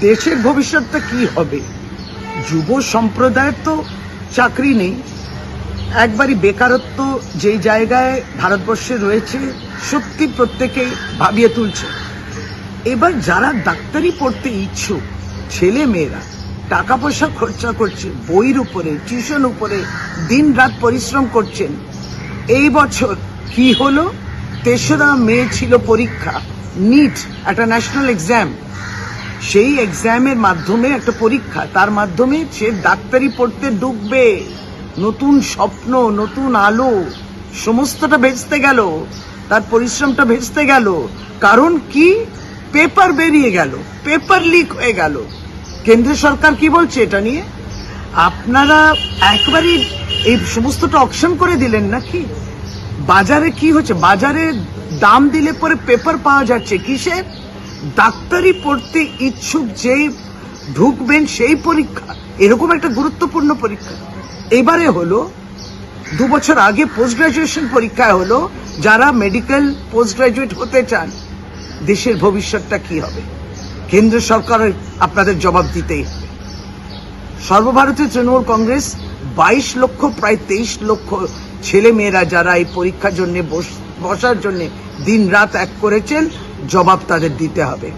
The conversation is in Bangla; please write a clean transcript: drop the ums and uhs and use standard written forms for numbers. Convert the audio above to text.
দেশের ভবিষ্যৎটা কি হবে? যুব সম্প্রদায়ের তো চাকরি নেই, একবারই বেকারত্ব যেই জায়গায় ভারতবর্ষে রয়েছে সত্যি প্রত্যেকেই ভাবিয়ে তুলছে। এবার যারা ডাক্তারি পড়তে ইচ্ছুক ছেলে মেয়েরা টাকা পয়সা খরচা করছে বইয়ের উপরে, টিউশন উপরে, দিন রাত পরিশ্রম করছেন। এই বছর কি হলো, 3রা মে ছিল পরীক্ষা, নিট, একটা ন্যাশনাল এক্সাম। সেই এক্সামের মাধ্যমে একটা পরীক্ষা, তার মাধ্যমে সে ডাক্তারি পড়তে ঢুকবে। নতুন স্বপ্ন, নতুন আলো, সমস্তটা ভেস্তে গেল, তার পরিশ্রমটা ভেস্তে গেল। কারণ কি? পেপার বেরিয়ে গেল, পেপার লিক হয়ে গেল। কেন্দ্র সরকার কি বলছে এটা নিয়ে? আপনারা একবারই এই সমস্তটা অকশন করে দিলেন নাকি? বাজারে কি হচ্ছে? বাজারে দাম দিলে পরে পেপার পাওয়া যাচ্ছে কিসের? ডাক্তারি পড়তে ইচ্ছুক যেই ঢুকবেন সেই পরীক্ষা, এরকম একটা গুরুত্বপূর্ণ পরীক্ষা। এবারে হলো 2 বছর আগে পোস্ট গ্রাজুয়েশন পরীক্ষায় হলো, যারা মেডিকেল পোস্ট গ্রাজুয়েট হতে চান। দেশের ভবিষ্যৎটা কি হবে? কেন্দ্র সরকার আপনাদের জবাব দিতেই হবে। সর্বভারতীয় তৃণমূল কংগ্রেস 22 লক্ষ, প্রায় 23 লক্ষ ছেলে মেয়েরা যারা এই পরীক্ষার জন্য বসার জন্য দিন রাত এক করেছেন, জবাব তাদের দিতে হবে।